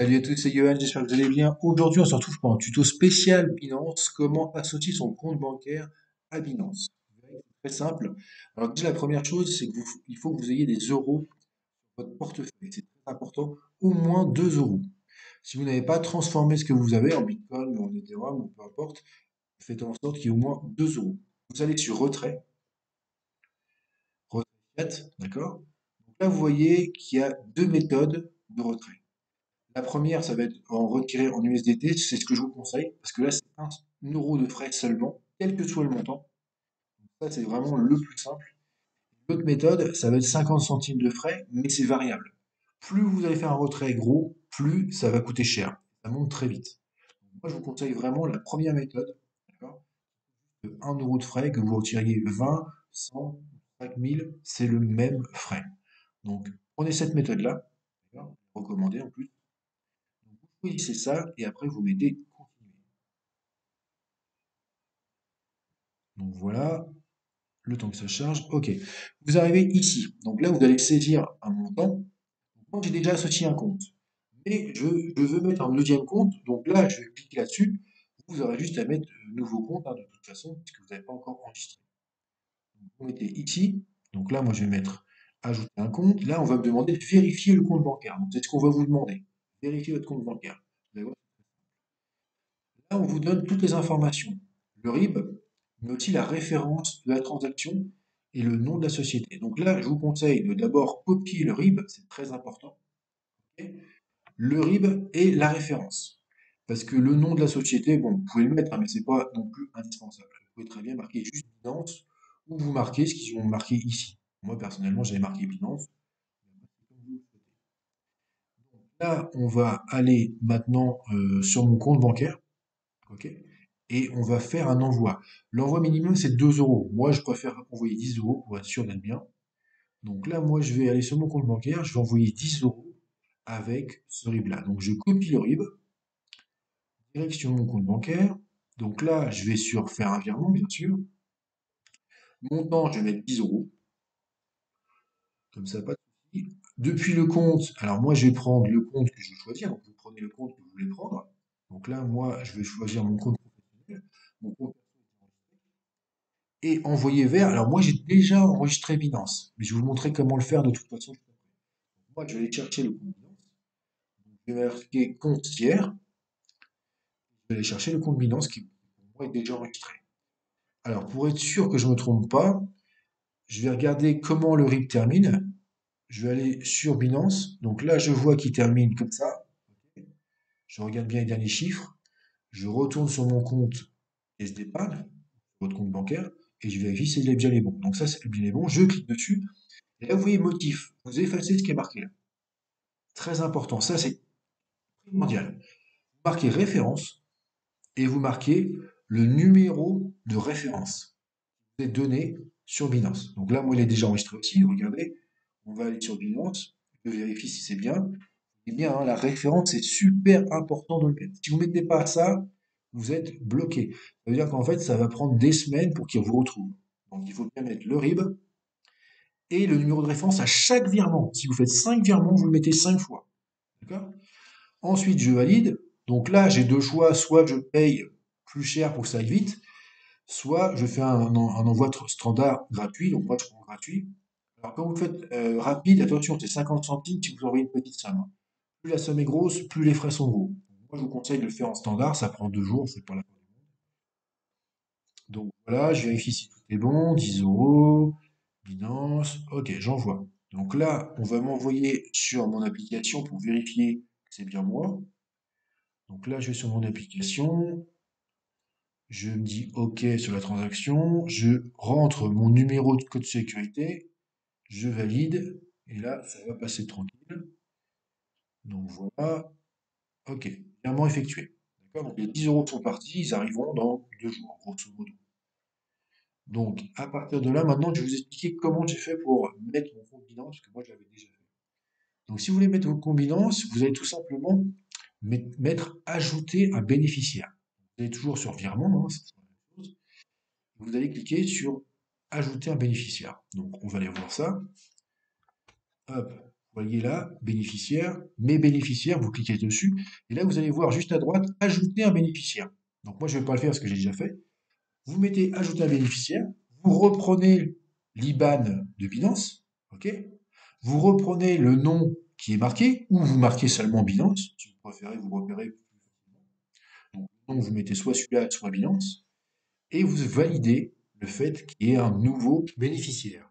Salut à tous, c'est Johan, j'espère que vous allez bien. Aujourd'hui, on se retrouve pour un tuto spécial Binance, comment associer son compte bancaire à Binance. C'est très simple. Alors déjà, la première chose, c'est qu'il faut que vous ayez des euros dans votre portefeuille. C'est très important, au moins 2 euros. Si vous n'avez pas transformé ce que vous avez en Bitcoin ou en Ethereum ou peu importe, faites en sorte qu'il y ait au moins 2 euros. Vous allez sur retrait fiat, d'accord? Donc là, vous voyez qu'il y a deux méthodes de retrait. La première, ça va être en retirer en USDT, c'est ce que je vous conseille, parce que là, c'est 1 euro de frais seulement, quel que soit le montant. Ça, c'est vraiment le plus simple. L'autre méthode, ça va être 50 centimes de frais, mais c'est variable. Plus vous allez faire un retrait gros, plus ça va coûter cher. Ça monte très vite. Moi, je vous conseille vraiment la première méthode, d'accord? De 1 euro de frais, que vous retiriez 20, 100, 5000, c'est le même frais. Donc, prenez cette méthode-là, d'accord? Recommandée en plus. Donc, vous choisissez ça, et après, vous mettez continuer. Donc voilà, le temps que ça charge. OK. Vous arrivez ici. Donc là, vous allez saisir un montant. Moi, j'ai déjà associé un compte. Mais je veux mettre un deuxième compte. Donc là, je vais cliquer là-dessus. Vous aurez juste à mettre nouveau compte, hein, de toute façon, puisque vous n'avez pas encore enregistré. Vous mettez ici. Donc là, moi, je vais mettre ajouter un compte. Là, on va me demander de vérifier le compte bancaire. Donc c'est ce qu'on va vous demander. Vérifier votre compte bancaire. Vous allez voir. Là, on vous donne toutes les informations. Le RIB, mais aussi la référence de la transaction et le nom de la société. Donc là, je vous conseille de d'abord copier le RIB, c'est très important. Ok. Le RIB et la référence. Parce que le nom de la société, bon, vous pouvez le mettre, hein, mais c'est pas non plus indispensable. Vous pouvez très bien marquer juste Binance ou vous marquez ce qu'ils ont marqué ici. Moi, personnellement, j'avais marqué Binance. Là, on va aller maintenant sur mon compte bancaire. Ok. Et on va faire un envoi. L'envoi minimum, c'est 2 euros. Moi, je préfère envoyer 10 euros pour être sûr d'être bien. Donc là, moi, je vais aller sur mon compte bancaire, je vais envoyer 10 euros avec ce RIB-là. Donc je copie le RIB, direction mon compte bancaire. Donc là, je vais sur faire un virement, bien sûr. Montant, je vais mettre 10 euros. Comme ça, pas de souci. Depuis le compte, alors moi, je vais prendre le compte que je veux choisir. Donc vous prenez le compte que vous voulez prendre. Donc là, moi, je vais choisir mon compte professionnel. Mon compte et envoyer vers. Alors moi j'ai déjà enregistré Binance, mais je vais vous montrer comment le faire de toute façon. Moi je vais aller chercher le compte Binance, je vais marquer compte tiers, je vais aller chercher le compte Binance qui pour moi est déjà enregistré. Alors pour être sûr que je ne me trompe pas, je vais regarder comment le RIB termine. Je vais aller sur Binance, donc là je vois qu'il termine comme ça. Je regarde bien les derniers chiffres, je retourne sur mon compte SDPAL, votre compte bancaire, et je vérifie si c'est bien les bons. Donc ça c'est bien les bons, je clique dessus. Et là, vous voyez motif. Vous effacez ce qui est marqué là. Très important. Ça, c'est primordial. Vous marquez référence et vous marquez le numéro de référence des données sur Binance. Donc là, moi, il est déjà enregistré aussi. Regardez. On va aller sur Binance. Je vérifie si c'est bien. Eh bien, hein, la référence, c'est super important de le mettre. Si vous ne mettez pas ça, vous êtes bloqué. Ça veut dire qu'en fait, ça va prendre des semaines pour qu'il vous retrouve. Donc, il faut bien mettre le RIB et le numéro de référence à chaque virement. Si vous faites 5 virements, vous le mettez 5 fois. D'accord. Ensuite, je valide. Donc là, j'ai deux choix. Soit je paye plus cher pour que ça aille vite, soit je fais un envoi standard gratuit. Donc moi, je prends gratuit. Alors quand vous faites rapide, attention, c'est 50 centimes si vous envoyez une petite somme. Plus la somme est grosse, plus les frais sont gros. Moi, je vous conseille de le faire en standard. Ça prend 2 jours, c'est pas la fin. Donc voilà, je vérifie si tout est bon. 10 euros, Binance. Ok, j'envoie. Donc là, on va m'envoyer sur mon application pour vérifier que c'est bien moi. Donc là, je vais sur mon application, je me dis OK sur la transaction, je rentre mon numéro de code sécurité, je valide, et là, ça va passer tranquille. Donc voilà, OK, virement effectué. D'accord? Donc les 10 euros sont partis, ils arriveront dans 2 jours, grosso modo. Donc à partir de là, maintenant, je vais vous expliquer comment j'ai fait pour mettre mon compte Binance, parce que moi, je l'avais déjà fait. Donc si vous voulez mettre votre compte Binance, vous allez tout simplement mettre ajouter un bénéficiaire. Vous allez toujours sur virement, hein, c'est la même chose. Vous allez cliquer sur ajouter un bénéficiaire. Donc on va aller voir ça. Hop. voyez là, bénéficiaire, mes bénéficiaires, vous cliquez dessus, et là vous allez voir juste à droite, ajouter un bénéficiaire. Donc moi je ne vais pas le faire parce que j'ai déjà fait. Vous mettez ajouter un bénéficiaire, vous reprenez l'IBAN de Binance, ok? Vous reprenez le nom qui est marqué, ou vous marquez seulement Binance, si vous préférez vous repérez plus facilement. Donc vous mettez soit celui-là, soit Binance, et vous validez le fait qu'il y ait un nouveau bénéficiaire.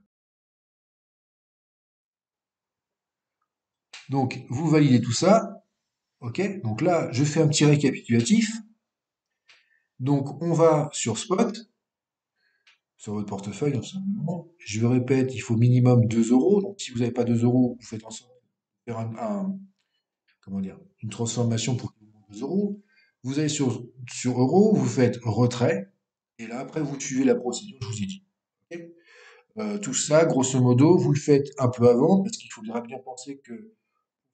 Donc vous validez tout ça, ok? Donc là, je fais un petit récapitulatif. Donc on va sur Spot, sur votre portefeuille, tout simplement. Je répète, il faut minimum 2 euros. Donc si vous n'avez pas 2 euros, vous faites en sorte de faire comment dire, une transformation pour 2 euros. Vous allez sur euros, vous faites retrait, et là après vous suivez la procédure que je vous ai dit. Ok. Tout ça, grosso modo, vous le faites un peu avant, parce qu'il faudra bien penser que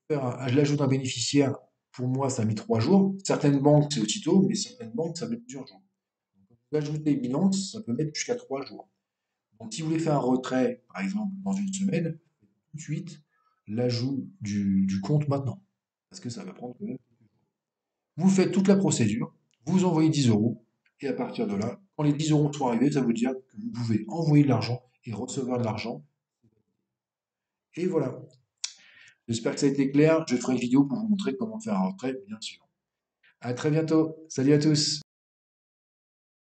l'ajout d'un bénéficiaire, pour moi, ça a mis 3 jours. Certaines banques, c'est aussitôt, mais certaines banques, ça met plusieurs jours. Donc, vous ajoutez Binance, ça peut mettre jusqu'à 3 jours. Donc, si vous voulez faire un retrait, par exemple, dans une semaine, tout de suite l'ajout du compte maintenant. Parce que ça va prendre quand même. Vous faites toute la procédure, vous envoyez 10 euros, et à partir de là, quand les 10 euros sont arrivés, ça veut dire que vous pouvez envoyer de l'argent et recevoir de l'argent. Et voilà. J'espère que ça a été clair. Je ferai une vidéo pour vous montrer comment faire un retrait, bien sûr. À très bientôt. Salut à tous.